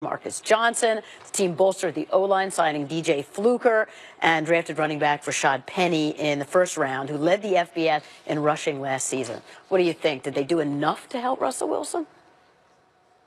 Marcus Johnson. The team bolstered the O-line, signing DJ Fluker and drafted running back Rashad Penny in the first round, who led the FBS in rushing last season. What do you think? Did they do enough to help Russell Wilson?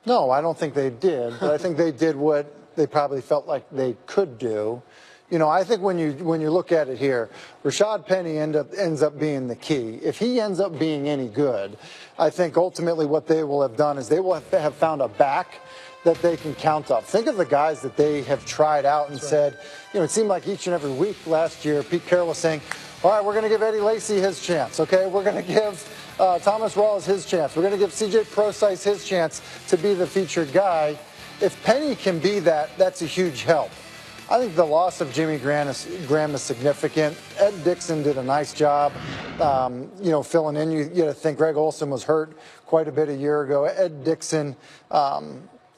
No, I don't think they did. But I think they did what they probably felt like they could do. You know, I think when you look at it here, Rashad Penny ends up being the key. If he ends up being any good, I think ultimately what they will have done is they will have found a back that they can count on. Think of the guys that they have tried out and said, you know, it seemed like each and every week last year, Pete Carroll was saying, all right, we're going to give Eddie Lacy his chance, okay? We're going to give Thomas Rawls his chance. We're going to give C.J. Prosise his chance to be the featured guy. If Penny can be that, that's a huge help. I think the loss of Jimmy Graham is significant. Ed Dickson did a nice job, you know, filling in. You got to think Greg Olsen was hurt quite a bit a year ago. Ed Dickson,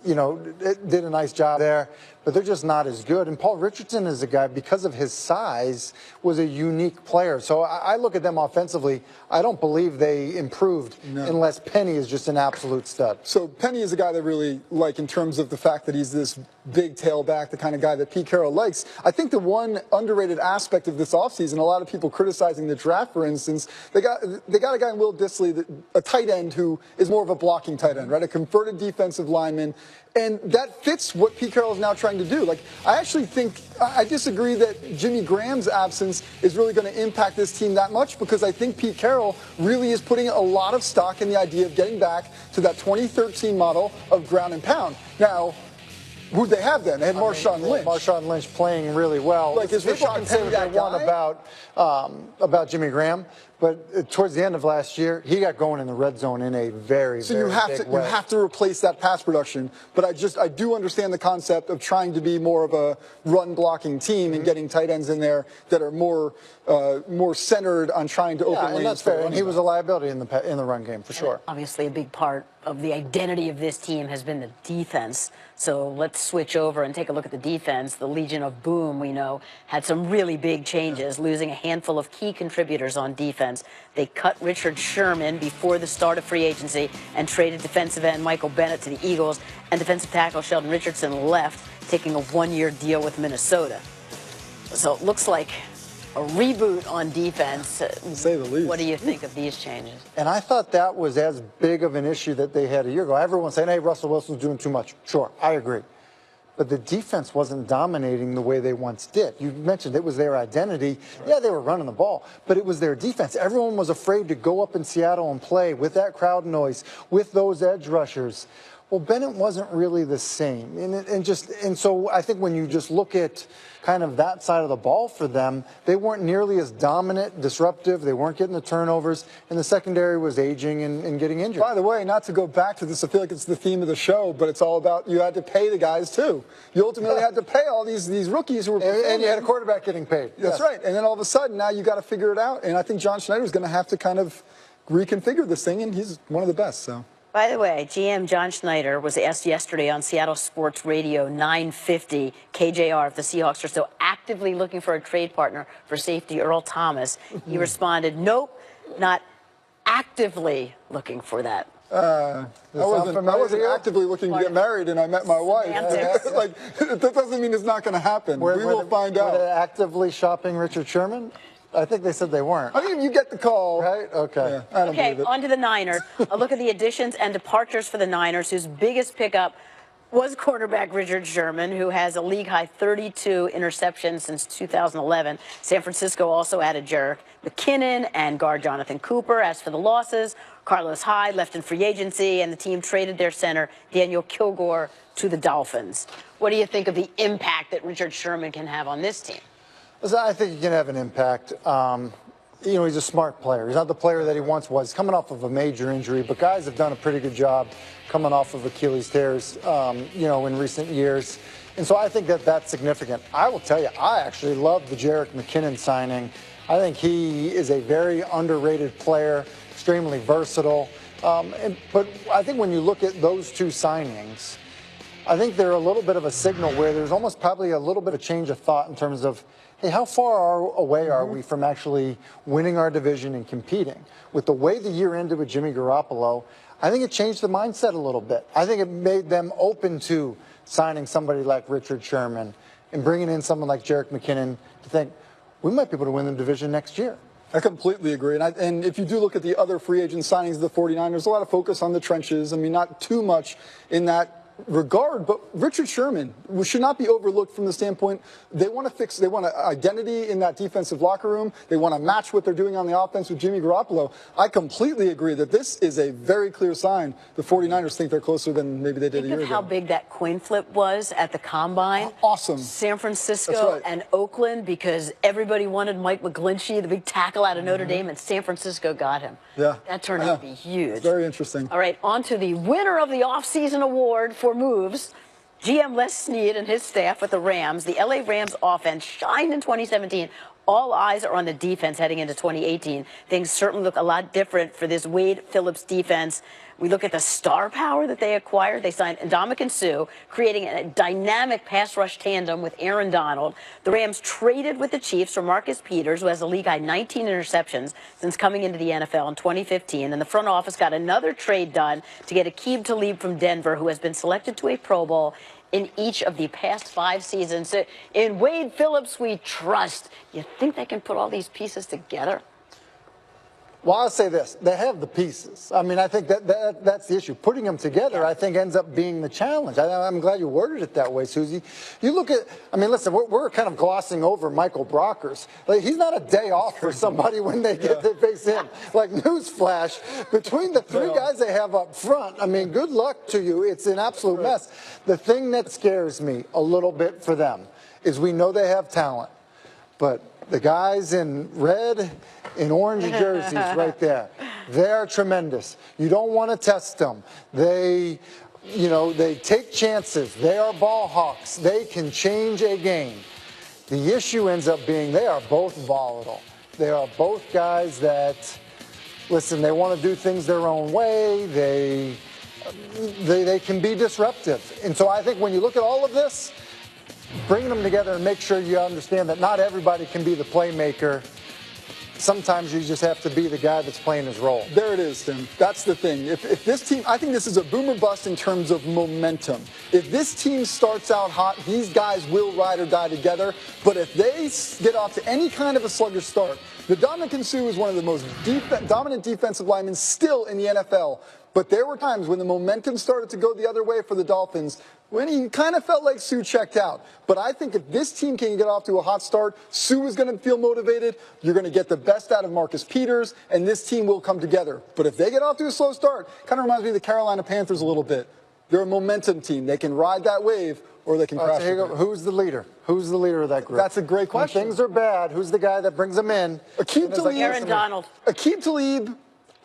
you know, did a nice job there, but they're just not as good. And Paul Richardson is a guy, because of his size, was a unique player. So I look at them offensively. I don't believe they improved unless Penny is just an absolute stud. So Penny is a guy that really like in terms of the fact that he's this big tailback, the kind of guy that Pete Carroll likes. I think the one underrated aspect of this offseason, a lot of people criticizing the draft, for instance, they got a guy in Will Dissly, a tight end who is more of a blocking tight end, right? A converted defensive lineman. And that fits what Pete Carroll is now trying to do. Like, I actually think, I disagree that Jimmy Graham's absence is really going to impact this team that much, because I think Pete Carroll really is putting a lot of stock in the idea of getting back to that 2013 model of ground and pound. Now, who'd they have then? They had Marshawn Lynch. Marshawn Lynch playing really well. Like, is people Rashad can say what they want about Jimmy Graham, but towards the end of last year, he got going in the red zone in a very, so very you have to replace that pass production. But I do understand the concept of trying to be more of a run blocking team and getting tight ends in there that are more centered on trying to open lanes. And that's fair. And he was a liability in the run game for sure. Obviously, a big part of the identity of this team has been the defense. So let's switch over and take a look at the defense. The Legion of Boom, we know, had some really big changes, losing a handful of key contributors on defense. They cut Richard Sherman before the start of free agency and traded defensive end Michael Bennett to the Eagles, and defensive tackle Sheldon Richardson left, taking a one-year deal with Minnesota. So it looks like a reboot on defense, to say the least. What do you think of these changes? And I thought that was as big of an issue that they had a year ago. Everyone's saying, hey, Russell Wilson's doing too much. Sure, I agree. But the defense wasn't dominating the way they once did. You mentioned it was their identity. Yeah, they were running the ball, but it was their defense. Everyone was afraid to go up in Seattle and play with that crowd noise, with those edge rushers. Well, Bennett wasn't really the same. And so I think when you just look at kind of that side of the ball for them, they weren't nearly as dominant, disruptive. They weren't getting the turnovers, and the secondary was aging and getting injured. By the way, not to go back to this, I feel like it's the theme of the show, but it's all about you had to pay the guys too. You ultimately had to pay all these rookies who were performing. And you had a quarterback getting paid. That's right. And then all of a sudden, now you got to figure it out. And I think John Schneider is going to have to kind of reconfigure this thing, and he's one of the best. So. By the way, GM John Schneider was asked yesterday on Seattle Sports Radio 950 KJR if the Seahawks are still actively looking for a trade partner for safety Earl Thomas. He responded, nope, not actively looking for that. I wasn't actively looking to get married, and I met my wife. Like, that doesn't mean it's not going to happen. We will find out. Were they actively shopping Richard Sherman? I think they said they weren't. I mean, you get the call. Right? Okay. Yeah, I don't believe it. On to the Niners. A look at the additions and departures for the Niners, whose biggest pickup was quarterback Richard Sherman, who has a league-high 32 interceptions since 2011. San Francisco also added Jerick McKinnon and guard Jonathan Cooper. As for the losses, Carlos Hyde left in free agency, and the team traded their center, Daniel Kilgore, to the Dolphins. What do you think of the impact that Richard Sherman can have on this team? I think he can have an impact. You know, he's a smart player. He's not the player that he once was. He's coming off of a major injury, but guys have done a pretty good job coming off of Achilles tears, you know, in recent years. And so I think that that's significant. I will tell you, I actually love the Jerick McKinnon signing. I think he is a very underrated player, extremely versatile. But I think when you look at those two signings, I think they're a little bit of a signal where there's almost probably a little bit of change of thought in terms of, hey, how far away are we from actually winning our division and competing? With the way the year ended with Jimmy Garoppolo, I think it changed the mindset a little bit. I think it made them open to signing somebody like Richard Sherman and bringing in someone like Jerick McKinnon to think, we might be able to win the division next year. I completely agree. And if you do look at the other free agent signings of the 49ers, a lot of focus on the trenches. I mean, not too much in that regard, but Richard Sherman should not be overlooked from the standpoint they want identity in that defensive locker room. They want to match what they're doing on the offense with Jimmy Garoppolo. I completely agree that this is a very clear sign the 49ers think they're closer than maybe they did a year ago. Think of how big that coin flip was at the Combine. Awesome. San Francisco That's right. and Oakland, because everybody wanted Mike McGlinchey, the big tackle out of Notre Dame, and San Francisco got him. Yeah. That turned out to be huge. It's very interesting. All right, on to the winner of the offseason award for moves. GM Les Snead and his staff with the Rams. The LA Rams offense shined in 2017. All eyes are on the defense heading into 2018. Things certainly look a lot different for this Wade Phillips defense. We look at the star power that they acquired. They signed Ndamukong Suh, creating a dynamic pass rush tandem with Aaron Donald. The Rams traded with the Chiefs for Marcus Peters, who has a league-high 19 interceptions since coming into the NFL in 2015. And the front office got another trade done to get Aqib Talib from Denver, who has been selected to a Pro Bowl in each of the past 5 seasons. So in Wade Phillips, we trust. You think they can put all these pieces together? Well, I'll say this. They have the pieces. I mean, I think that's the issue. Putting them together, I think, ends up being the challenge. I'm glad you worded it that way, Susie. You look at, I mean, listen, we're kind of glossing over Michael Brockers. Like, he's not a day off for somebody when they get to face him. Like, newsflash, between the 3 guys they have up front, I mean, good luck to you. It's an absolute mess. The thing that scares me a little bit for them is we know they have talent, but the guys in red and orange jerseys right there, they're tremendous. You don't want to test them. They take chances. They are ball hawks. They can change a game. The issue ends up being they are both volatile. They are both guys that, listen, they want to do things their own way. They can be disruptive. And so I think when you look at all of this, bringing them together and make sure you understand that not everybody can be the playmaker. Sometimes you just have to be the guy that's playing his role. There it is, Tim. That's the thing. If this team, I think this is a boom or bust in terms of momentum. If this team starts out hot, these guys will ride or die together. But if they get off to any kind of a sluggish start, the Ndamukong Suh is one of the most dominant defensive linemen still in the NFL. But there were times when the momentum started to go the other way for the Dolphins, when he kind of felt like Suh checked out. But I think if this team can get off to a hot start, Suh is going to feel motivated. You're going to get the best out of Marcus Peters, and this team will come together. But if they get off to a slow start, kind of reminds me of the Carolina Panthers a little bit. They're a momentum team. They can ride that wave, or they can crash. So who's the leader? Who's the leader of that group? That's a great question. When things are bad, who's the guy that brings them in? Aqib Talib. Aaron Donald. Aqib Talib.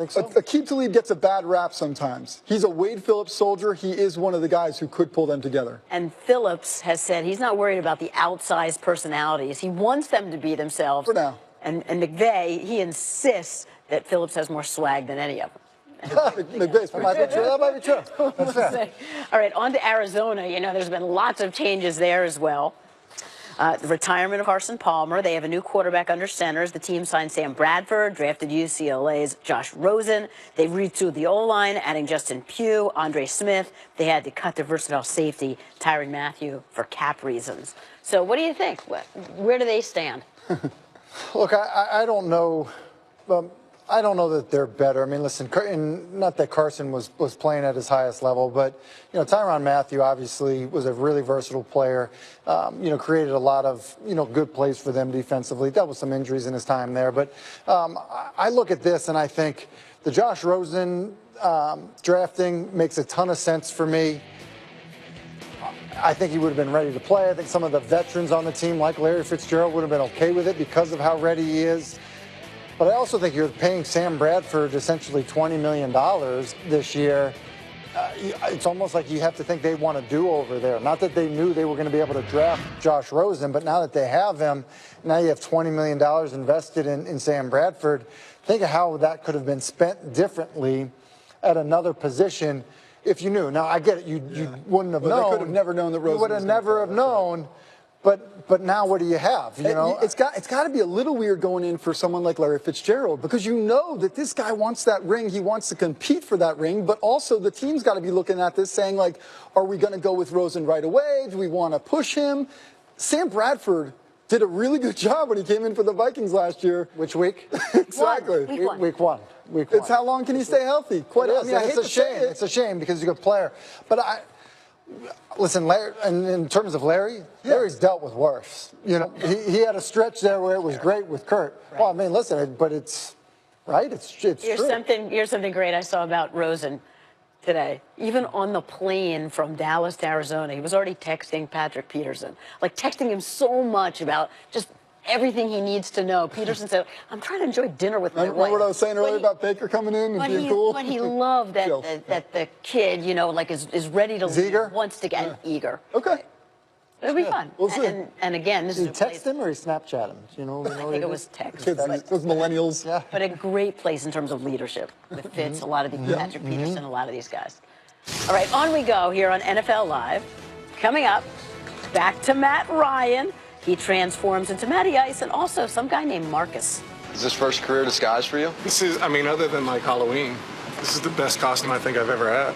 So? Aqib Talib gets a bad rap sometimes. He's a Wade Phillips soldier. He is one of the guys who could pull them together. And Phillips has said he's not worried about the outsized personalities. He wants them to be themselves. For now. And McVay, he insists that Phillips has more swag than any of them. That might be true. That's fair. All right, on to Arizona. You know, there's been lots of changes there as well. The retirement of Carson Palmer. They have a new quarterback under centers. The team signed Sam Bradford, drafted UCLA's Josh Rosen. They retooled the O-line, adding Justin Pugh, Andre Smith. They had to cut their versatile safety, Tyrann Mathieu, for cap reasons. So what do you think? Where do they stand? Look, I don't know. I don't know that they're better. I mean, listen, not that Carson was playing at his highest level, but, you know, Tyrann Mathieu obviously was a really versatile player, created a lot of, good plays for them defensively, dealt with some injuries in his time there. But I look at this and I think the Josh Rosen drafting makes a ton of sense for me. I think he would have been ready to play. I think some of the veterans on the team, like Larry Fitzgerald, would have been okay with it because of how ready he is. But I also think you're paying Sam Bradford essentially $20 million this year. It's almost like you have to think they want to do over there. Not that they knew they were going to be able to draft Josh Rosen, but now that they have him, now you have $20 million invested in Sam Bradford. Think of how that could have been spent differently at another position if you knew. Now, I get it. You wouldn't have known. They could have never known that Rosen You would have never have known. But now what do you have? You know, It's got to be a little weird going in for someone like Larry Fitzgerald, because you know that this guy wants that ring. He wants to compete for that ring, but also the team's got to be looking at this saying, like, are we going to go with Rosen right away? Do we want to push him? Sam Bradford did a really good job when he came in for the Vikings last year. Which week? Exactly. Week one. It's how long can he stay healthy? Quite. I mean, I hate it's a to say shame. it. It's a shame because he's a good player. But listen, Larry, and in terms of Larry, Larry's dealt with worse. You know, he had a stretch there where it was great with Kurt. Right. Well, I mean, listen, but it's right. It's Here's true. Here's something great I saw about Rosen today. Even on the plane from Dallas to Arizona, he was already texting Patrick Peterson, like texting him so much about just everything he needs to know. Peterson said, "I'm trying to enjoy dinner with my wife." Remember what I was saying earlier about Baker coming in and being cool? But he loved that the kid, you know, like is ready to leave, eager? wants to get eager. Okay. It'll be fun. We'll see. And again, this Did is he a place, text him or he Snapchat him? You know, I think it was text. Kids, those millennials. Yeah. But a great place in terms of leadership with Fitz, a lot of these, Patrick Peterson, a lot of these guys. All right, on we go here on NFL Live. Coming up, back to Matt Ryan. He transforms into Matty Ice and also some guy named Marcus. Is this first career disguise for you? This is, I mean, other than like Halloween, this is the best costume I think I've ever had.